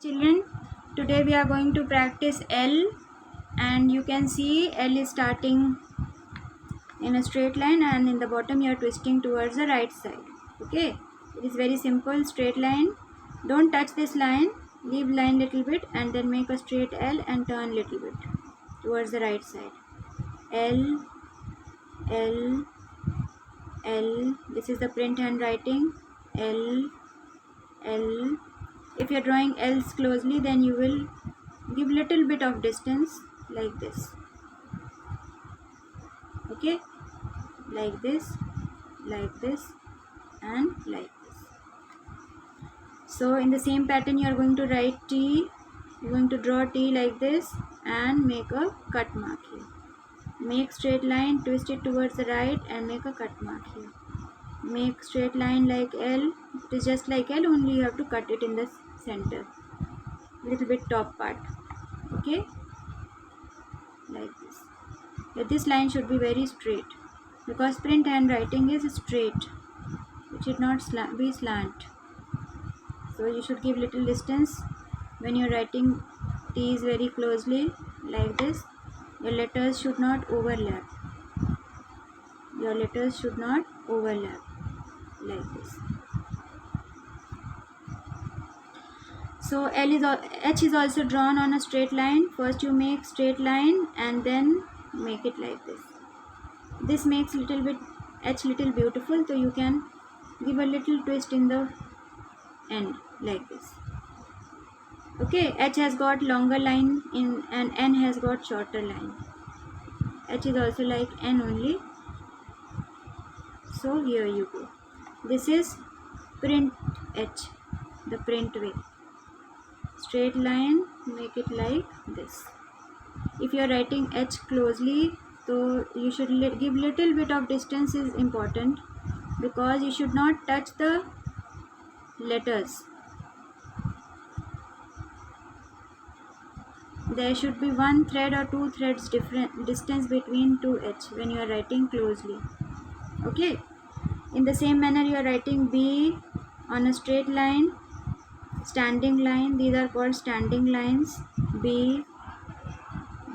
Children, today we are going to practice L, and you can see L is starting in a straight line and in the bottom you are twisting towards the right side. Okay, it is very simple straight line. Don't touch this line, leave line little bit and then make a straight L and turn little bit towards the right side. L, L, L. This is the print handwriting. L, L. If you are drawing L's closely, then you will give little bit of distance like this. Okay, like this, and like this. So in the same pattern you are going to write T. You are going to draw T like this and make a cut mark here. Make straight line, twist it towards the right and make a cut mark here. Make straight line like L. It is just like L, only you have to cut it in the center, little bit top part. Okay, like this. This line should be very straight because print handwriting is straight. It should not be slant. So you should give little distance when you are writing T's very closely like this. Your letters should not overlap. Your letters should not overlap like this. So H is also drawn on a straight line. First you make straight line and then make it like this. This makes little bit H little beautiful, so you can give a little twist in the end like this. Okay, H has got longer line in and N has got shorter line. H is also like N only. So here you go. This is print H, the print way. Straight line, make it like this. If you are writing H closely, so you should give little bit of distance is important because you should not touch the letters. There should be one thread or two threads different distance between two H when you are writing closely. Okay, in the same manner you are writing B on a straight line, standing line. These are called standing lines. B,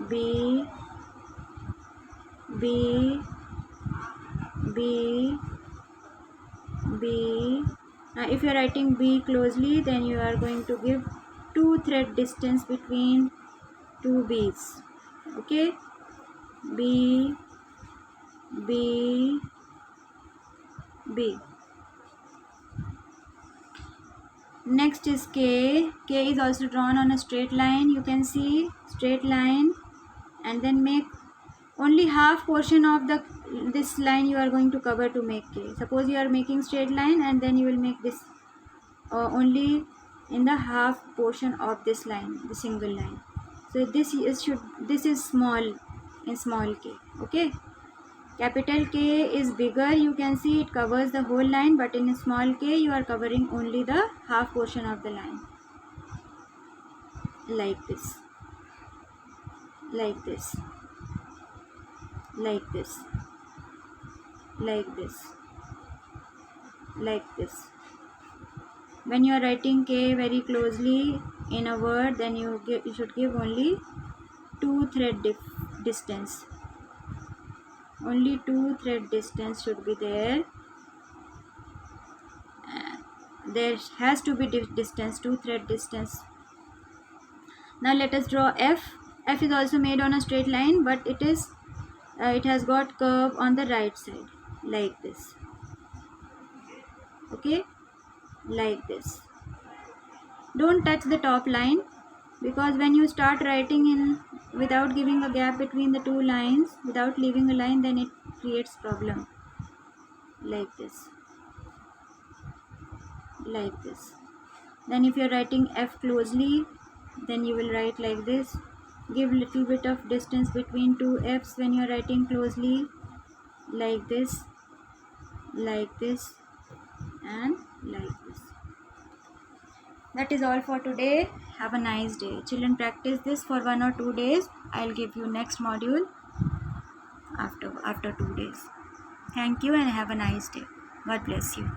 B, B, B, B. Now if you are writing B closely, then you are going to give two thread distance between two B's. Okay, B, B, B. Next is K. K is also drawn on a straight line. You can see straight line and then make only half portion of this line you are going to cover to make K. Suppose you are making straight line and then you will make this only in the half portion of this line, the single line. So this is small in small K. Okay, capital K is bigger. You can see it covers the whole line, but in small K you are covering only the half portion of the line like this, like this, like this, like this, like this. When you are writing K very closely in a word, then you should give only two thread distance. Only two thread distance should be there. There has to be distance, two thread distance. Now let us draw F. F is also made on a straight line, but it has got curve on the right side like this. Okay, like this. Don't touch the top line because when you start writing in without giving a gap between the two lines, without leaving a line, then it creates problem like this, like this. Then if you are writing F closely, then you will write like this. Give little bit of distance between two F's when you are writing closely like this, and like this. That is all for today. Have a nice day. Children, practice this for 1 or 2 days. I'll give you next module after 2 days. Thank you and have a nice day. God bless you.